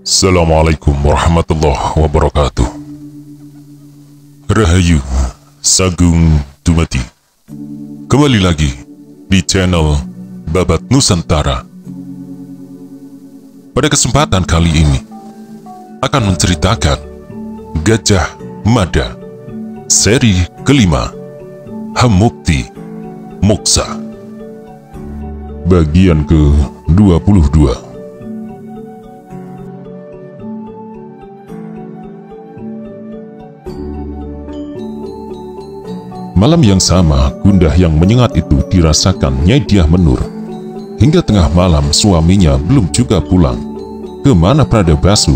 Assalamualaikum warahmatullahi wabarakatuh. Rahayu, Sagung Dumadi. Kembali lagi di channel Babat Nusantara. Pada kesempatan kali ini akan menceritakan Gajah Mada seri kelima, Hamukti Moksa, bagian ke-22. Malam yang sama, gundah yang menyengat itu dirasakan Nyai Dyah Menur. Hingga tengah malam suaminya belum juga pulang. Kemana Pradabasu?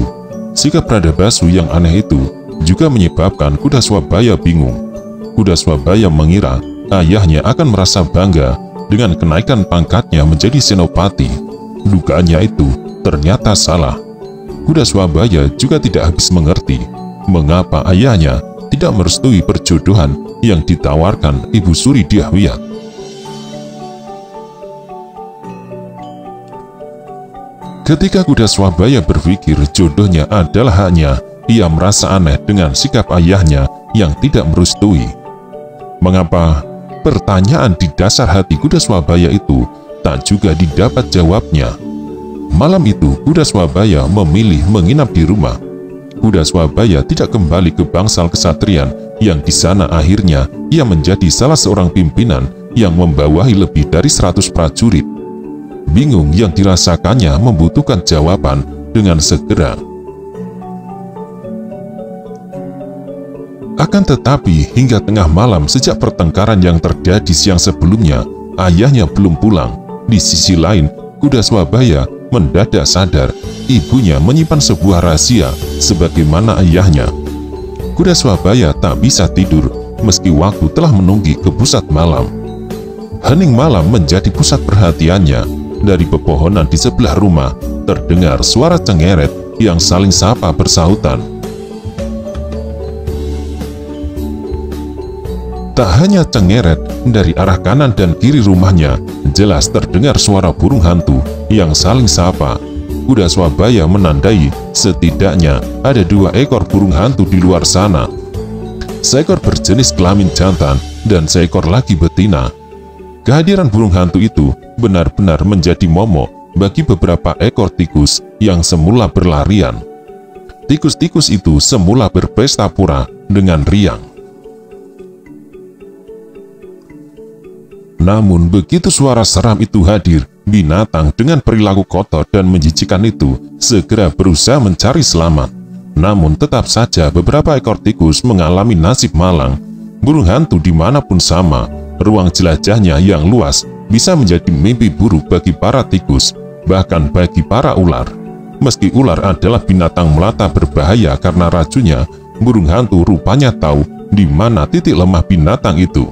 Sikap Pradabasu yang aneh itu juga menyebabkan Kuda Swabaya bingung. Kuda Swabaya mengira ayahnya akan merasa bangga dengan kenaikan pangkatnya menjadi senopati. Dugaannya itu ternyata salah. Kuda Swabaya juga tidak habis mengerti mengapa ayahnya tidak merestui perjodohan yang ditawarkan Ibu Suri Dyahwiyat. Ketika Kuda Swabaya berpikir jodohnya adalah haknya, ia merasa aneh dengan sikap ayahnya yang tidak merestui. Mengapa? Pertanyaan di dasar hati Kuda Swabaya itu tak juga didapat jawabnya. Malam itu Kuda Swabaya memilih menginap di rumah. Kuda Swabaya tidak kembali ke bangsal kesatrian yang di sana akhirnya ia menjadi salah seorang pimpinan yang membawahi lebih dari 100 prajurit. Bingung yang dirasakannya membutuhkan jawaban dengan segera. Akan tetapi hingga tengah malam sejak pertengkaran yang terjadi siang sebelumnya, ayahnya belum pulang. Di sisi lain, Kuda Swabaya mendadak sadar ibunya menyimpan sebuah rahasia sebagaimana ayahnya. Kuda Swabaya tak bisa tidur meski waktu telah menunggu ke pusat malam. Hening malam menjadi pusat perhatiannya. Dari pepohonan di sebelah rumah terdengar suara cengeret yang saling sapa bersahutan. Tak hanya cengeret, dari arah kanan dan kiri rumahnya jelas terdengar suara burung hantu yang saling sapa. Kuda Swabaya menandai setidaknya ada 2 ekor burung hantu di luar sana. Seekor berjenis kelamin jantan dan seekor lagi betina. Kehadiran burung hantu itu benar-benar menjadi momok bagi beberapa ekor tikus yang semula berlarian. Tikus-tikus itu semula berpesta pura dengan riang. Namun begitu suara seram itu hadir, binatang dengan perilaku kotor dan menjijikkan itu segera berusaha mencari selamat. Namun tetap saja beberapa ekor tikus mengalami nasib malang. Burung hantu dimanapun sama, ruang jelajahnya yang luas bisa menjadi mimpi buruk bagi para tikus, bahkan bagi para ular. Meski ular adalah binatang melata berbahaya karena racunnya, burung hantu rupanya tahu di mana titik lemah binatang itu.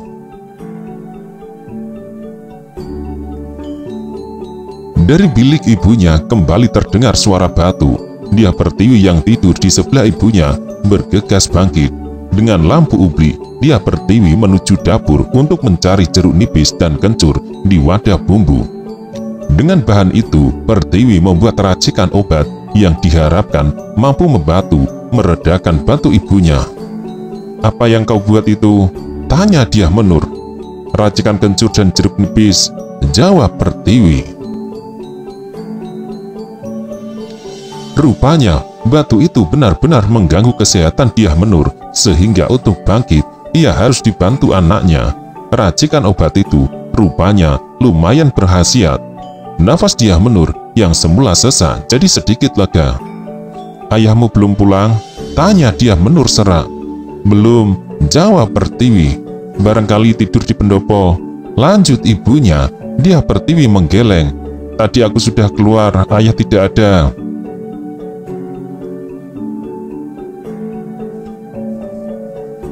Dari bilik ibunya kembali terdengar suara batu. Dia Pertiwi yang tidur di sebelah ibunya bergegas bangkit. Dengan lampu ubli, dia Pertiwi menuju dapur untuk mencari jeruk nipis dan kencur di wadah bumbu. Dengan bahan itu, Pertiwi membuat racikan obat yang diharapkan mampu membantu meredakan batu ibunya. "Apa yang kau buat itu?" tanya Dyah Menur. "Racikan kencur dan jeruk nipis," jawab Pertiwi. Rupanya, batu itu benar-benar mengganggu kesehatan Dyah Menur, sehingga untuk bangkit, ia harus dibantu anaknya. Racikan obat itu rupanya lumayan berkhasiat. Nafas Dyah Menur yang semula sesak jadi sedikit lega. "Ayahmu belum pulang?" tanya Dyah Menur serak. "Belum," jawab Pertiwi. "Barangkali tidur di pendopo," lanjut ibunya. Dyah Pertiwi menggeleng. "Tadi aku sudah keluar, ayah tidak ada."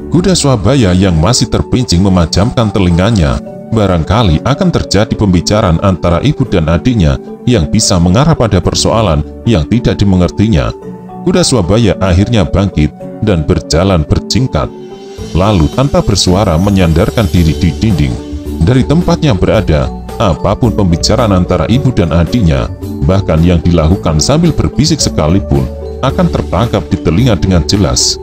Kuda Swabaya yang masih terpincing memejamkan telinganya. Barangkali akan terjadi pembicaraan antara ibu dan adiknya yang bisa mengarah pada persoalan yang tidak dimengertinya. Kuda Swabaya akhirnya bangkit dan berjalan berjingkat. Lalu tanpa bersuara menyandarkan diri di dinding. Dari tempatnya berada, apapun pembicaraan antara ibu dan adiknya, bahkan yang dilakukan sambil berbisik sekalipun, akan tertangkap di telinga dengan jelas.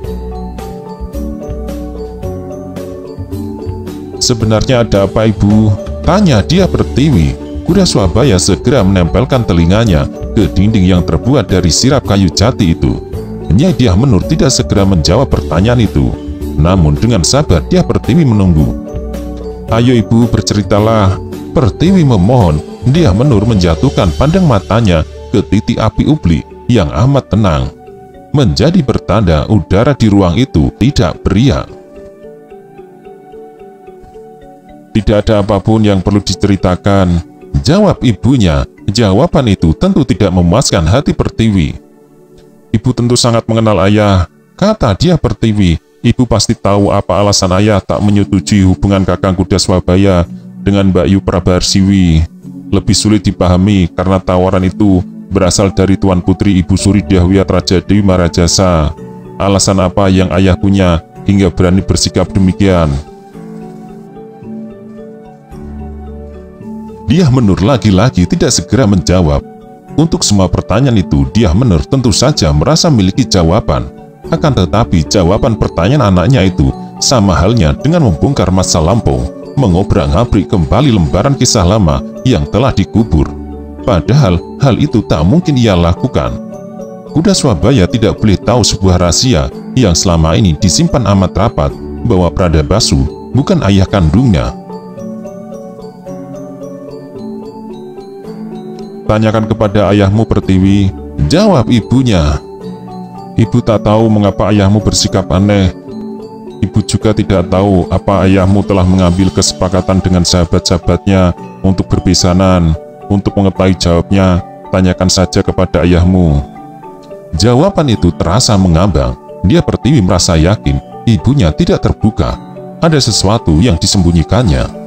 "Sebenarnya ada apa, Ibu?" tanya dia Pertiwi. Kuda Swabaya segera menempelkan telinganya ke dinding yang terbuat dari sirap kayu jati itu. Nyai Dyah Menur tidak segera menjawab pertanyaan itu. Namun dengan sabar Dyah Pertiwi menunggu. "Ayo Ibu, berceritalah," Pertiwi memohon. Dyah Menur menjatuhkan pandang matanya ke titik api ubli yang amat tenang, menjadi pertanda udara di ruang itu tidak beriak. "Tidak ada apapun yang perlu diceritakan," jawab ibunya. Jawaban itu tentu tidak memuaskan hati Pertiwi. "Ibu tentu sangat mengenal ayah," kata Dyah Pertiwi. "Ibu pasti tahu apa alasan ayah tak menyetujui hubungan Kakang Kuda Swabaya dengan Mbak Yu Prabaharsiwi. Lebih sulit dipahami karena tawaran itu berasal dari Tuan Putri Ibu Suri Dyahwiyat Raja Dewi Marajasa. Alasan apa yang ayah punya hingga berani bersikap demikian?" Dyah Menur lagi-lagi tidak segera menjawab. Untuk semua pertanyaan itu, Dyah Menur tentu saja merasa memiliki jawaban. Akan tetapi jawaban pertanyaan anaknya itu sama halnya dengan membongkar masa lampau, mengobrak-ngabrik kembali lembaran kisah lama yang telah dikubur. Padahal hal itu tak mungkin ia lakukan. Kuda Swabaya tidak boleh tahu sebuah rahasia yang selama ini disimpan amat rapat, bahwa Pradabasu bukan ayah kandungnya. "Tanyakan kepada ayahmu, Pertiwi," jawab ibunya. "Ibu tak tahu mengapa ayahmu bersikap aneh. Ibu juga tidak tahu apa ayahmu telah mengambil kesepakatan dengan sahabat-sahabatnya untuk berbesanan. Untuk mengetahui jawabnya, tanyakan saja kepada ayahmu." Jawaban itu terasa mengambang. Dia Pertiwi merasa yakin ibunya tidak terbuka. Ada sesuatu yang disembunyikannya.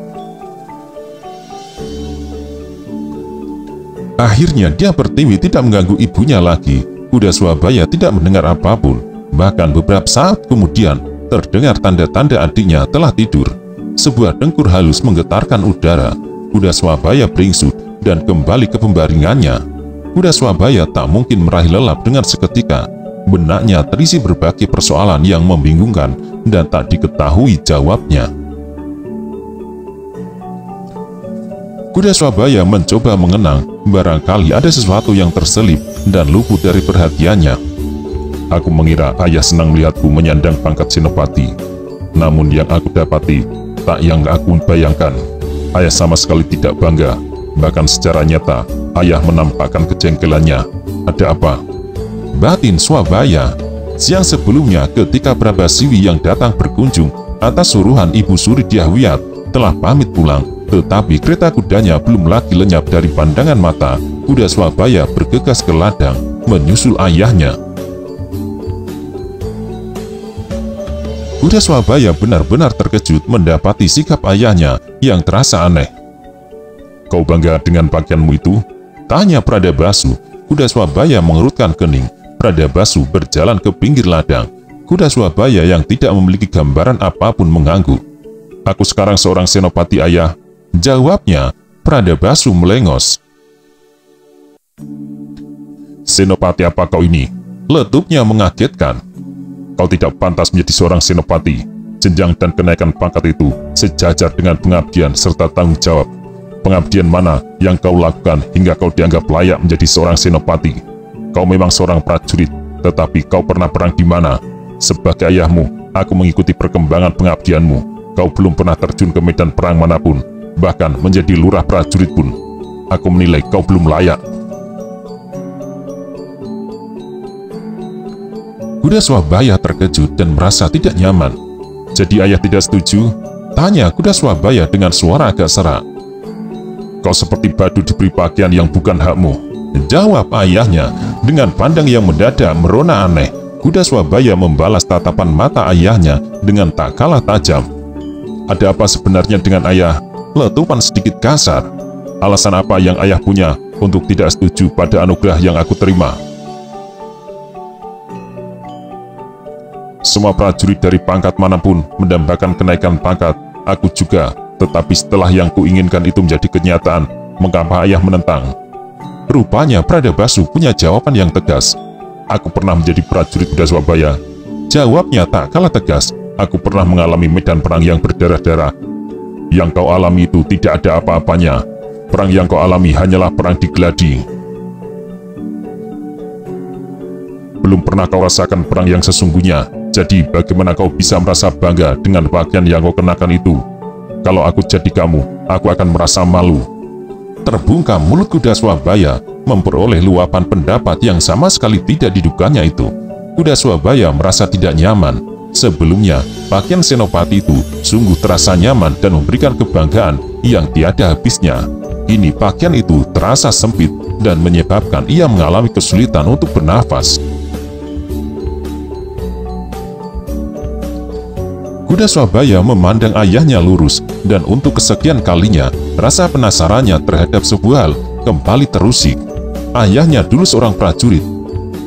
Akhirnya Dyah Pertiwi tidak mengganggu ibunya lagi. Kuda Swabaya tidak mendengar apapun. Bahkan beberapa saat kemudian terdengar tanda-tanda adiknya telah tidur. Sebuah dengkur halus menggetarkan udara. Kuda Swabaya beringsut dan kembali ke pembaringannya. Kuda Swabaya tak mungkin meraih lelap dengan seketika. Benaknya terisi berbagai persoalan yang membingungkan dan tak diketahui jawabnya. Kuda Swabaya mencoba mengenang, barangkali ada sesuatu yang terselip dan luput dari perhatiannya. "Aku mengira ayah senang melihatku menyandang pangkat Senopati. Namun yang aku dapati, tak yang aku bayangkan. Ayah sama sekali tidak bangga. Bahkan secara nyata, ayah menampakkan kejengkelannya. Ada apa?" Batin Swabaya. Siang sebelumnya ketika Prabaharsiwi yang datang berkunjung atas suruhan Ibu Suri Dyahwiyat telah pamit pulang, tetapi kereta kudanya belum lagi lenyap dari pandangan mata. Kuda Swabaya bergegas ke ladang menyusul ayahnya. Kuda Swabaya benar-benar terkejut mendapati sikap ayahnya yang terasa aneh. "Kau bangga dengan pakaianmu itu?" tanya Pradabasu. Kuda Swabaya mengerutkan kening. Pradabasu berjalan ke pinggir ladang. Kuda Swabaya yang tidak memiliki gambaran apapun mengangguk. "Aku sekarang seorang senopati, ayah," jawabnya. Pradabasu melengos. "Senopati apa kau ini?" letupnya mengagetkan. "Kau tidak pantas menjadi seorang senopati. Jenjang dan kenaikan pangkat itu sejajar dengan pengabdian serta tanggung jawab. Pengabdian mana yang kau lakukan hingga kau dianggap layak menjadi seorang senopati? Kau memang seorang prajurit, tetapi kau pernah perang di mana? Sebagai ayahmu, aku mengikuti perkembangan pengabdianmu. Kau belum pernah terjun ke medan perang manapun, bahkan menjadi lurah prajurit pun. Aku menilai kau belum layak." Kuda Swabaya terkejut dan merasa tidak nyaman. "Jadi ayah tidak setuju?" tanya Kuda Swabaya dengan suara agak serak. "Kau seperti badut diberi pakaian yang bukan hakmu," jawab ayahnya. Dengan pandang yang mendadak merona aneh, Kuda Swabaya membalas tatapan mata ayahnya dengan tak kalah tajam. "Ada apa sebenarnya dengan ayah?" letupan sedikit kasar. "Alasan apa yang ayah punya untuk tidak setuju pada anugerah yang aku terima?" "Semua prajurit dari pangkat manapun mendambakan kenaikan pangkat. Aku juga. Tetapi setelah yang kuinginkan itu menjadi kenyataan, mengapa ayah menentang? Rupanya Pradabasu punya jawaban yang tegas. Aku pernah menjadi prajurit kuda Swabaya. Jawabnya tak kalah tegas. Aku pernah mengalami medan perang yang berdarah-darah. Yang kau alami itu tidak ada apa-apanya. Perang yang kau alami hanyalah perang di Gladi. Belum pernah kau rasakan perang yang sesungguhnya. Jadi bagaimana kau bisa merasa bangga dengan pakaian yang kau kenakan itu? Kalau aku jadi kamu, aku akan merasa malu. Terbungkam mulut kuda Swabaya, memperoleh luapan pendapat yang sama sekali tidak didukanya itu. Kuda Swabaya merasa tidak nyaman. Sebelumnya, pakaian Senopati itu sungguh terasa nyaman dan memberikan kebanggaan yang tiada habisnya. Kini pakaian itu terasa sempit dan menyebabkan ia mengalami kesulitan untuk bernafas. Kuda Swabaya memandang ayahnya lurus, dan untuk kesekian kalinya, rasa penasarannya terhadap sebuah hal kembali terusik. Ayahnya dulu seorang prajurit.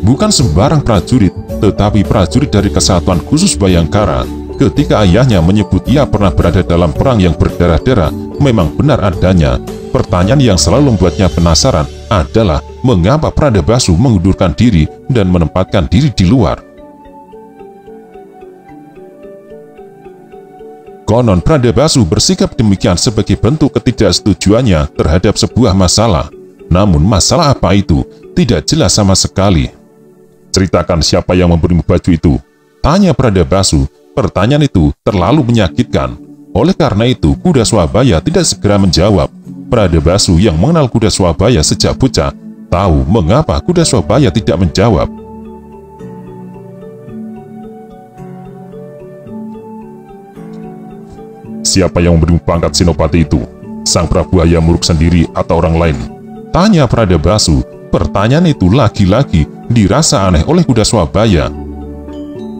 Bukan sembarang prajurit, tetapi prajurit dari Kesatuan Khusus Bayangkara. Ketika ayahnya menyebut ia pernah berada dalam perang yang berdarah-darah, memang benar adanya. Pertanyaan yang selalu membuatnya penasaran adalah mengapa Pradabasu mengundurkan diri dan menempatkan diri di luar. Konon Pradabasu bersikap demikian sebagai bentuk ketidaksetujuannya terhadap sebuah masalah. Namun masalah apa itu tidak jelas sama sekali. Ceritakan siapa yang memberimu baju itu? Tanya Pradabasu. Pertanyaan itu terlalu menyakitkan. Oleh karena itu kuda Swabaya tidak segera menjawab. Pradabasu yang mengenal kuda Swabaya sejak bocah tahu mengapa kuda Swabaya tidak menjawab. Siapa yang memberimu pangkat Senopati itu? Sang Prabu Hayamuruk sendiri atau orang lain? Tanya Pradabasu. Pertanyaan itu lagi-lagi dirasa aneh oleh kuda Swabaya.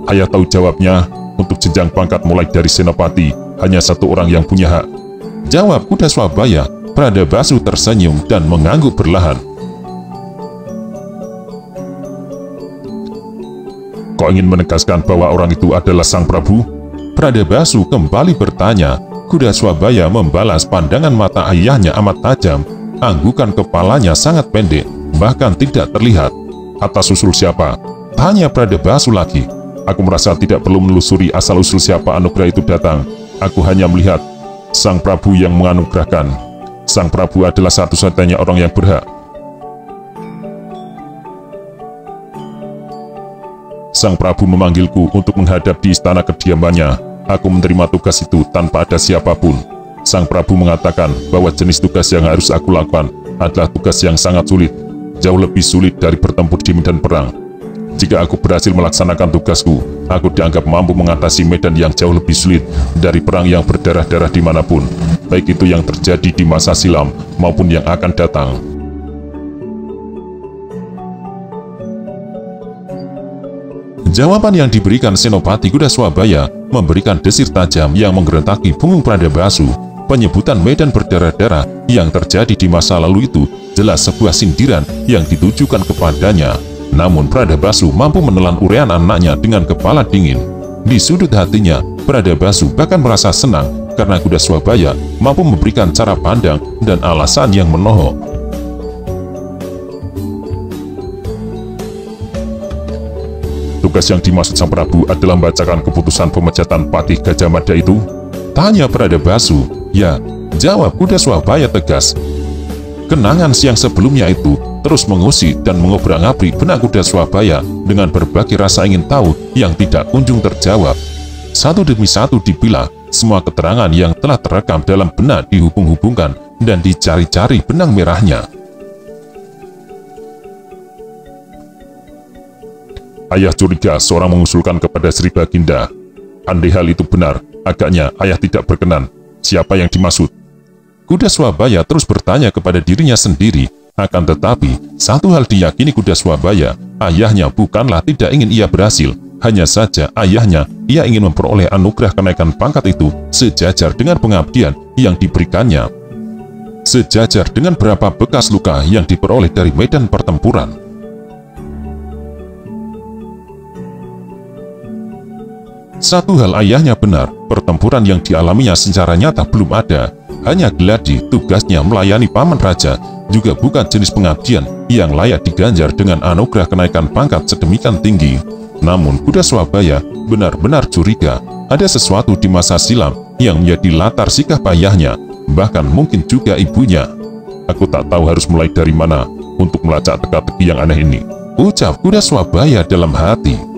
Ayah tahu jawabnya. Untuk jenjang pangkat mulai dari Senopati, hanya satu orang yang punya hak. Jawab kuda Swabaya. Pradabasu tersenyum dan mengangguk perlahan. Kau ingin menegaskan bahwa orang itu adalah Sang Prabu? Pradabasu kembali bertanya. Kuda Swabaya membalas pandangan mata ayahnya amat tajam. Anggukan kepalanya sangat pendek, bahkan tidak terlihat. Atas usul siapa? Tanya Pradabasu lagi. Aku merasa tidak perlu menelusuri asal-usul siapa anugerah itu datang. Aku hanya melihat Sang Prabu yang menganugerahkan. Sang Prabu adalah satu-satunya orang yang berhak. Sang Prabu memanggilku untuk menghadap di istana kediamannya. Aku menerima tugas itu tanpa ada siapapun. Sang Prabu mengatakan bahwa jenis tugas yang harus aku lakukan adalah tugas yang sangat sulit, jauh lebih sulit dari bertempur di medan perang. Jika aku berhasil melaksanakan tugasku, aku dianggap mampu mengatasi medan yang jauh lebih sulit dari perang yang berdarah-darah dimanapun, baik itu yang terjadi di masa silam maupun yang akan datang. Jawaban yang diberikan Senopati kuda Swabaya memberikan desir tajam yang menggerentaki punggung Pradabasu. Penyebutan medan berdarah-darah yang terjadi di masa lalu itu jelas sebuah sindiran yang ditujukan kepadanya. Namun Pradabasu mampu menelan urean anaknya dengan kepala dingin. Di sudut hatinya, Pradabasu bahkan merasa senang karena kuda Swabaya mampu memberikan cara pandang dan alasan yang menohok. Tugas yang dimaksud Sang Prabu adalah membacakan keputusan pemecatan Patih Gajah Mada itu? Tanya Pradabasu. Ya, jawab kuda Swabaya tegas. Kenangan siang sebelumnya itu terus mengusik dan mengobrak-abrik benak kuda Swabaya dengan berbagai rasa ingin tahu yang tidak kunjung terjawab. Satu demi satu dipilah, semua keterangan yang telah terekam dalam benak dihubung-hubungkan dan dicari-cari benang merahnya. Ayah curiga seorang mengusulkan kepada Sri Baginda. Andai hal itu benar, agaknya ayah tidak berkenan. Siapa yang dimaksud? Kuda Swabaya terus bertanya kepada dirinya sendiri. Akan tetapi, satu hal diyakini kuda Swabaya, ayahnya bukanlah tidak ingin ia berhasil. Hanya saja ayahnya, ia ingin memperoleh anugerah kenaikan pangkat itu sejajar dengan pengabdian yang diberikannya. Sejajar dengan berapa bekas luka yang diperoleh dari medan pertempuran. Satu hal ayahnya benar, pertempuran yang dialaminya secara nyata belum ada. Hanya Gladi, tugasnya melayani paman raja, juga bukan jenis pengabdian yang layak diganjar dengan anugerah kenaikan pangkat sedemikian tinggi. Namun Kuda Swabaya benar-benar curiga ada sesuatu di masa silam yang menjadi latar sikap ayahnya, bahkan mungkin juga ibunya. Aku tak tahu harus mulai dari mana untuk melacak teka-teki yang aneh ini, ucap Kuda Swabaya dalam hati.